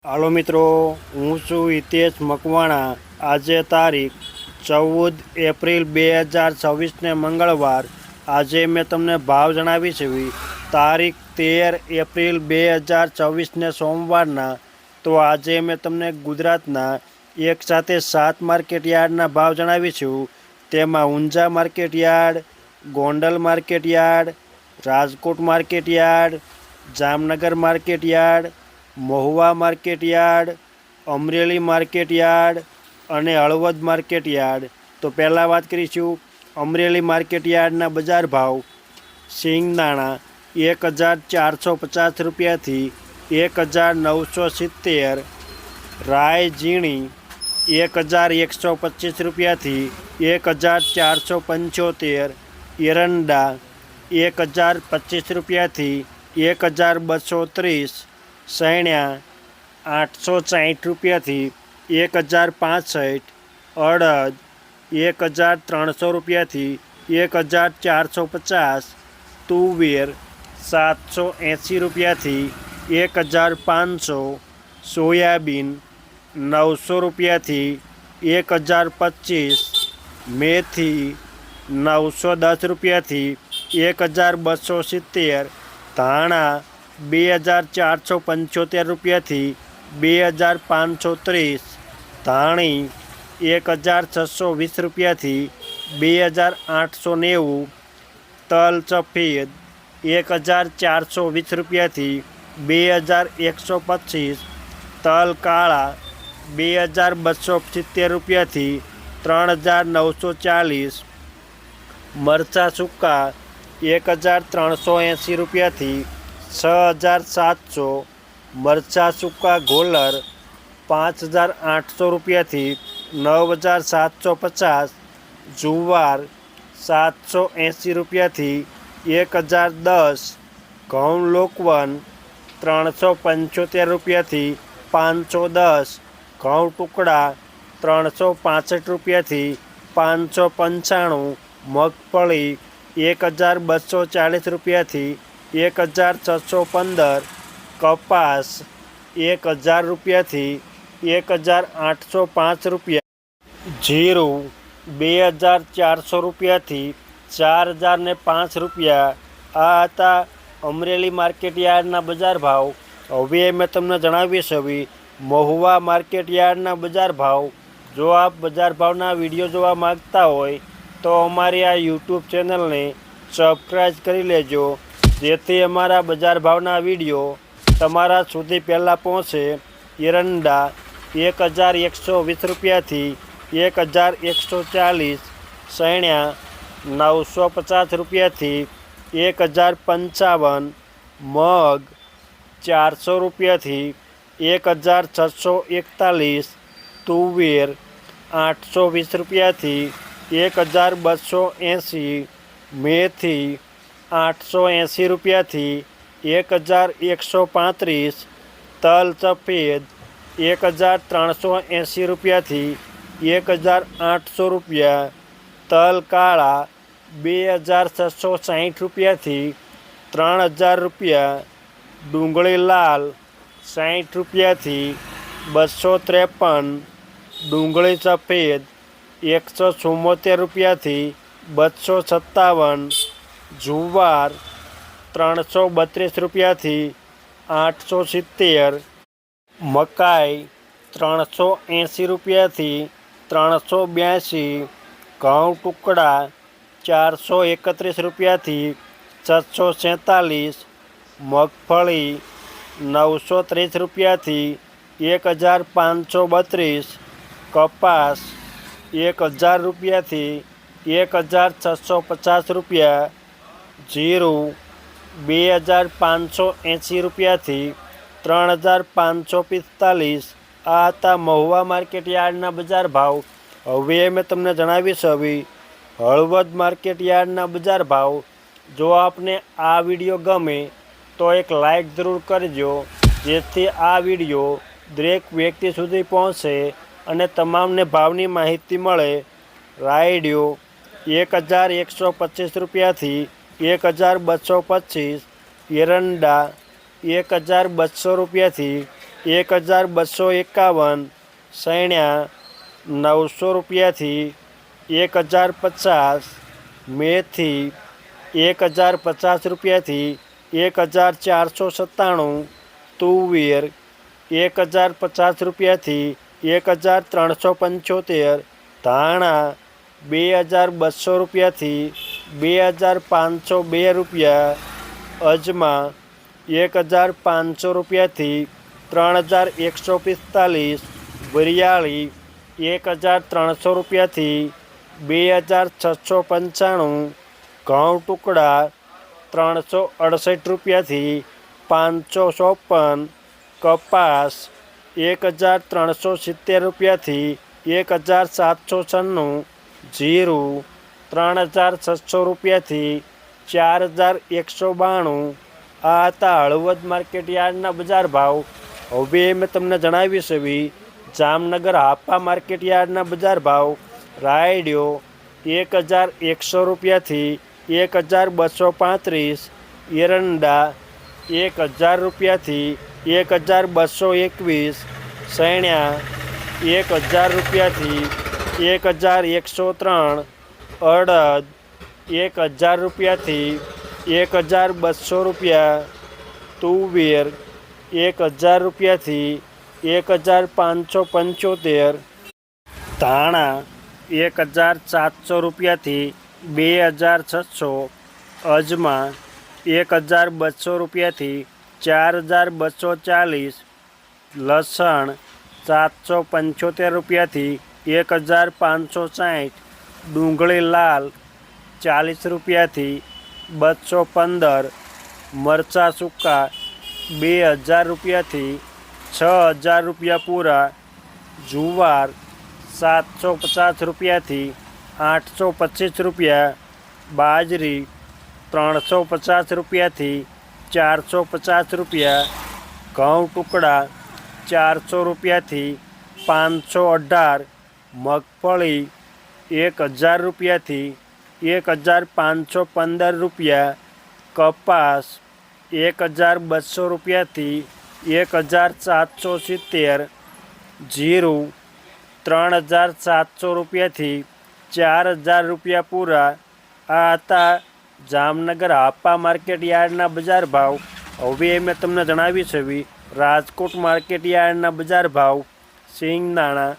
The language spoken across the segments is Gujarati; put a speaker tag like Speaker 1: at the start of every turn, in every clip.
Speaker 1: હાલો મિત્રો, હું છું હિતેશ મકવાણા। આજે તારીખ 14 એપ્રિલ 2026 મંગળવાર। આજે મેં તમને ભાવ જણાવી છે તારીખ 13 એપ્રિલ 2024 સોમવારના। તો આજે મેં તમને ગુજરાતના એક સાથે 7 માર્કેટ યાર્ડના ભાવ જણાવી છું। તેમાં Unjha market yard, Gondal market yard, Rajkot market yard, Jamnagar market yard, Mahuva market yard, Amreli market yard અને હળવદ માર્કેટ યાર્ડ। તો પહેલાં વાત કરીશું અમરેલી માર્કેટ યાર્ડના બજાર ભાવ। સિંગદાણા 1450 રૂપિયાથી 1970, રાય ઝીણી 1125 રૂપિયાથી 1475, એરંડા 1025 રૂપિયાથી 1230, સૈણ્યા 860 રૂપિયાથી 1065, અડદ 1300 રૂપિયાથી 1450, તુવેર 780 રૂપિયાથી 1500, સોયાબીન 900 રૂપિયાથી 1025, મેથી 910 રૂપિયાથી 1270, ધાણા 2475 રૂપિયાથી 2530, ધાણી 1620 રૂપિયાથી 2890, તલ સફેદ 1420 રૂપિયાથી 2125, તલ કાળા 2270 રૂપિયાથી 3940, મરચાં સૂકા 1380 રૂપિયાથી 6700, મરચાં સૂકા ગોલર 5800 રૂપિયાથી 9750, જુવાર 780 રૂપિયાથી 1010, ઘઉં લોકવન 375 રૂપિયાથી 510, ઘઉં ટુકડા 365 રૂપિયાથી 595, મગફળી 1240 રૂપિયાથી 1615, કપાસ 1000 રૂપિયાથી 1805 રૂપિયા, જીરું 2400 રૂપિયાથી 4005 રૂપિયા। આ હતા અમરેલી માર્કેટ યાર્ડના બજાર ભાવ। હવે મેં તમને જણાવીશ મહુવા માર્કેટ યાર્ડના બજાર ભાવ। જો આપ બજાર ભાવના વિડીયો જોવા માગતા હોય તો અમારી આ યુટ્યુબ ચેનલને સબસ્ક્રાઈબ કરી લેજો, જેથી અમારા બજાર ભાવના વિડીયો તમારા સુધી પહેલાં પહોંચે। એરંડા 1120 રૂપિયાથી 1140, સૈણ્યા 950 રૂપિયાથી 1055, મગ 400 રૂપિયાથી 1641, તુવેર 820 રૂપિયાથી 1280, મેથી 880 રૂપિયાથી 1135, તલ સફેદ 1380 રૂપિયાથી 1800 રૂપિયા, તલ કાળા 2660 રૂપિયાથી 3000 રૂપિયા, ડુંગળી લાલ 60 રૂપિયાથી 253, ડુંગળી સફેદ 174 રૂપિયાથી 257, જુવાર 332 રૂપિયાથી 870, મકાઈ 380 રૂપિયાથી 382, ઘઉં ટુકડા 431 રૂપિયાથી 647, મગફળી 930 રૂપિયાથી 1532, કપાસ 1000 રૂપિયાથી 1650 રૂપિયા, જીરું 2580 રૂપિયાથી 3545। આ હતા મહુવા માર્કેટ યાર્ડના બજાર ભાવ। હવે મેં તમને જણાવીશ હળવદ માર્કેટ યાર્ડના બજાર ભાવ। જો આપને આ વિડીયો ગમે તો એક લાઈક જરૂર કરજો, જેથી આ વિડીયો દરેક વ્યક્તિ સુધી પહોંચે અને તમામને ભાવની માહિતી મળે। રાયડિયો 1125 રૂપિયાથી 1225, એરંડા 1200 રૂપિયાથી 1251, સૈણા 900 રૂપિયાથી 1050, મેથી 1050 રૂપિયાથી 1497, તુવેર 1050 રૂપિયાથી 1375, ધાણા 2200 રૂપિયાથી 2502 રૂપિયા, અજમા 1500 રૂપિયાથી 3145, વરિયાળી 1300 રૂપિયાથી 2695, ઘઉં ટુકડા 368 રૂપિયાથી 554, કપાસ 1370 રૂપિયાથી 1796, જીરું 3600 રૂપિયાથી 4192. આ હતા હળવદ માર્કેટ યાર્ડના બજાર ભાવ. હવે મેં તમને જણાવીશ એવી જામનગર હાપા માર્કેટ યાર્ડના બજાર ભાવ. રાયડિયો 1100 રૂપિયાથી 1235, એરંડા 1000 રૂપિયાથી 1221, સૈણા 1000 રૂપિયાથી 1103, અડદ 1000 રૂપિયાથી 1200 રૂપિયા, તુવેર 1000 રૂપિયાથી 1575, ધાણા 1700 રૂપિયાથી 2600, અજમા 1200 રૂપિયાથી 4240, લસણ 775 રૂપિયાથી 1560, ડુંગળી લાલ 40 રૂપિયાથી 215, મરચાં સૂકા 2000 રૂપિયાથી 6000 રૂપિયા પૂરા, જુવાર 750 રૂપિયાથી 825 રૂપિયા, બાજરી 350 રૂપિયાથી 450 રૂપિયા, ઘઉં ટુકડા 400 રૂપિયાથી 518, મગફળી 1000 રૂપિયાથી 1515 રૂપિયા, કપાસ 1200 રૂપિયાથી 1770, જીરું 3700 રૂપિયાથી 4000 રૂપિયા પૂરા. આ હતા જામનગર હાપા માર્કેટ યાર્ડના બજાર ભાવ. હવે મેં તમને જણાવી છે રાજકોટ માર્કેટ યાર્ડના બજાર ભાવ. સિંગદાણા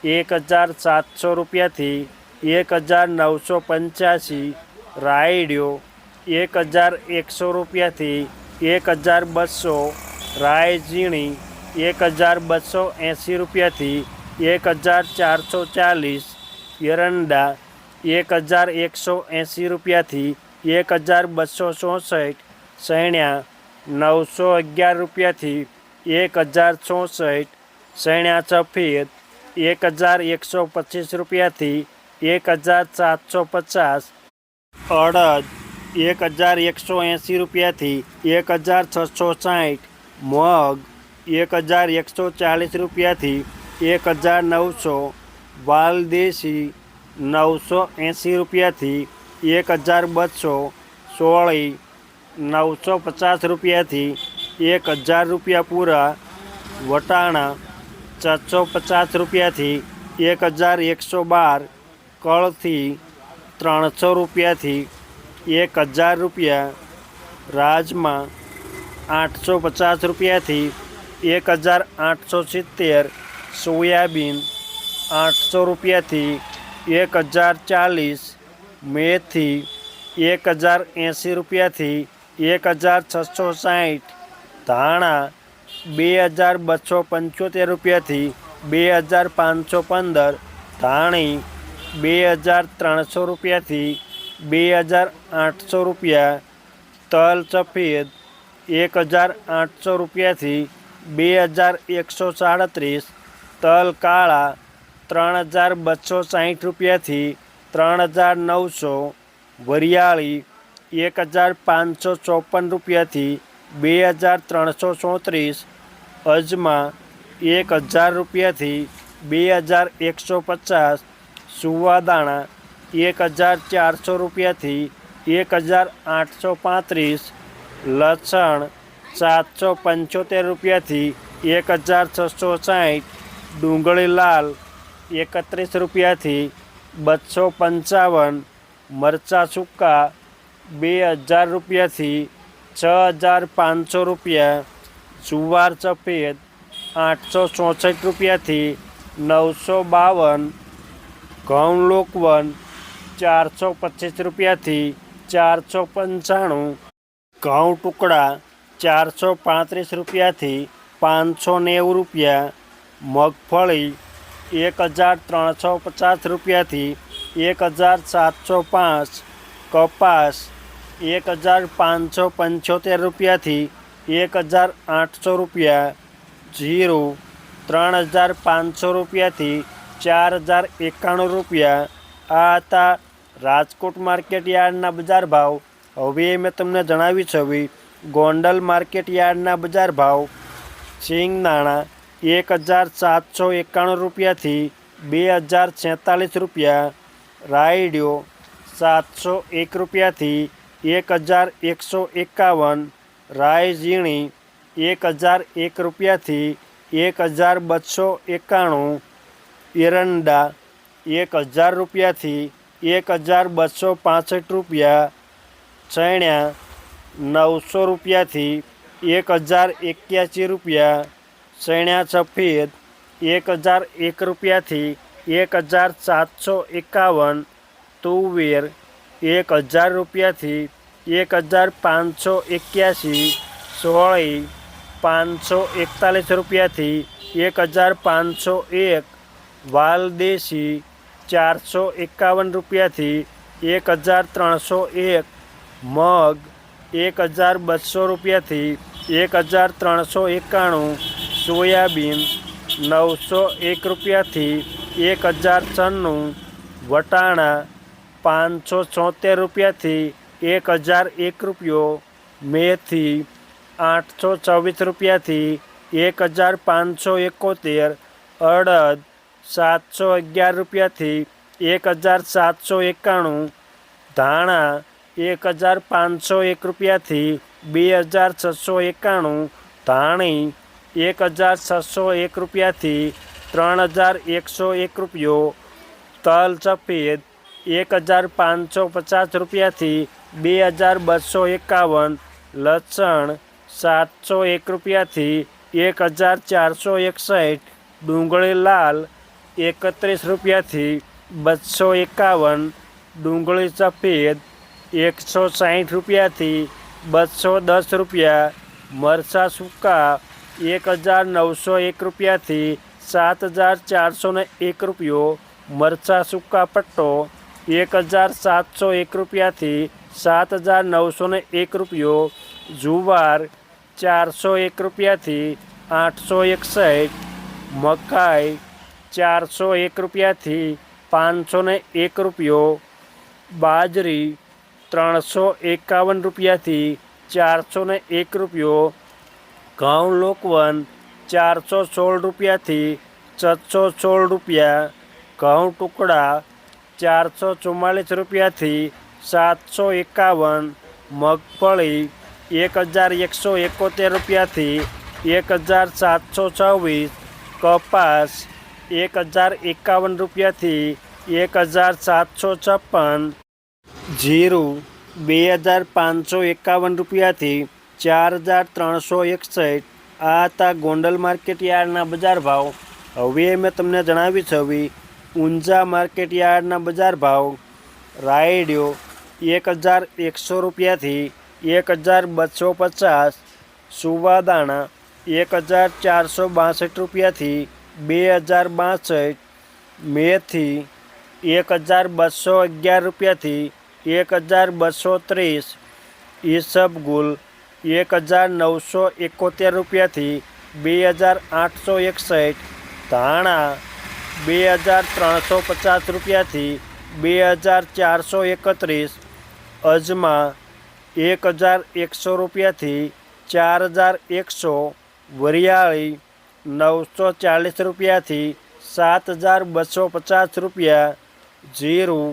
Speaker 1: 1700 રૂપિયાથી 1985, રાયડિયો 1100 રૂપિયાથી 1200, રાય ઝીણી 1280 રૂપિયાથી 1440, એરંડા 1180 રૂપિયાથી 1264, સૈણા 911 રૂપિયાથી 1064, સૈણા સફેદ 1125 રૂપિયાથી 1750, અડદ 1180 રૂપિયાથી 1660, મગ 1140 રૂપિયાથી 1900, વાલદેશી 980 રૂપિયાથી 1200, સોળી 950 રૂપિયાથી 1000 રૂપિયા પૂરા, વટાણા 750 રૂપિયાથી 1112, કળથી 300 રૂપિયાથી 1000 રૂપિયા, રાજમા 850 રૂપિયાથી 1870, સોયાબીન 800 રૂપિયાથી 1040, મેથી 1080 રૂપિયાથી 1660, ધાણા 2275 રૂપિયાથી 2515, ધાણી 2300 રૂપિયાથી 2800 રૂપિયા, તલ સફેદ 1800 રૂપિયાથી 2137, તલ કાળા 3260 રૂપિયાથી 3900, વરિયાળી 1554 રૂપિયાથી 2334, અજમા 1000 રૂપિયાથી 2150, સુવાદાણા 1400 રૂપિયાથી 1835, લસણ 775 રૂપિયાથી 1660, ડુંગળી લાલ 31 રૂપિયાથી 255, મરચાં સૂકા 2000 રૂપિયાથી 6500 રૂપિયા, જુવાર સફેદ 864 રૂપિયાથી 952, ઘઉં લોકવન 425 રૂપિયાથી 495, ઘઉં ટુકડા 435 રૂપિયાથી 590 રૂપિયા, મગફળી 1350 રૂપિયાથી 1705, કપાસ 1575 રૂપિયાથી 1800 રૂપિયા, જીરું 3500 રૂપિયાથી 4091 રૂપિયા. આ હતા રાજકોટ માર્કેટ યાર્ડના બજાર ભાવ. હવે મેં તમને જણાવી છે ગોંડલ માર્કેટ યાર્ડના બજાર ભાવ. સિંગદાણા 1791 રૂપિયાથી 2046 રૂપિયા, રાયડિયો 701 રૂપિયાથી 1151, રાઈ ઝીણી 1001 રૂપિયાથી 1291, એરંડા 1000 રૂપિયાથી 1265 રૂપિયા, ચણા 900 રૂપિયાથી 1081 રૂપિયા, ચણા સફેદ 1001 રૂપિયાથી 1751, તુવેર 1000 રૂપિયાથી 1581, સોળી 541 રૂપિયાથી 1501, વાલદેશી 451 રૂપિયાથી 1301, મગ 1200 રૂપિયાથી 1391, સોયાબીન 901 રૂપિયાથી 1096, વટાણા 576 રૂપિયાથી 1001 રૂપિયો, મેથી 824 રૂપિયાથી 1571, અડદ 711 રૂપિયાથી 1791, ધાણા 1501 રૂપિયાથી 2691, ધાણી 1601 રૂપિયાથી 3101 રૂપિયો, તલ સફેદ 1550 રૂપિયાથી 2251, લસણ 701 રૂપિયાથી 1461, ડુંગળી લાલ 31 રૂપિયાથી 251, ડુંગળી સફેદ 160 રૂપિયાથી 210 રૂપિયા, મરચાં સૂકા 1901 રૂપિયાથી 7401 રૂપિયો, મરચાં સૂકા પટ્ટો 1701 રૂપિયાથી 7901 રૂપિયો, જુવાર 401 રૂપિયાથી 861, મકાઈ 401 રૂપિયાથી 501 રૂપિયો, બાજરી 351 રૂપિયાથી 401 રૂપિયો, ઘઉં લોકવન 416 રૂપિયાથી 616 રૂપિયા, ઘઉં ટુકડા 444 રૂપિયાથી 751, મગફળી 1171 રૂપિયાથી 1726, કપાસ 1051 રૂપિયાથી 1756, જીરું 2551 રૂપિયાથી 4361. આ હતા ગોંડલ માર્કેટ યાર્ડના બજાર ભાવ. હવે મેં તમને જણાવી છે ઊંઝા માર્કેટ યાર્ડના બજાર ભાવ. રાયડિયો 1100 રૂપિયાથી 1250, સુવાદાણા 1462 રૂપિયાથી 2062, મેથી 1211 રૂપિયાથી 1230, ઈસબગુલ 1971 રૂપિયાથી 2861, ધાણા 2350 રૂપિયાથી 2431, અજમા 1100 રૂપિયાથી 4100, વરિયાળી 940 રૂપિયાથી 7250 રૂપિયા, જીરું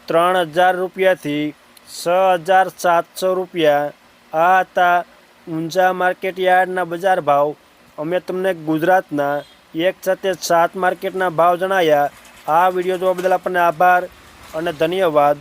Speaker 1: 3000 રૂપિયાથી 6700 રૂપિયા. આ હતા ઊંઝા માર્કેટ યાર્ડના બજાર ભાવ. અમે તમને ગુજરાતના એક સાથે 7 માર્કેટના ભાવ જણાવ્યા. આ વિડીયો જોવા બદલ આપણને આભાર અને ધન્યવાદ.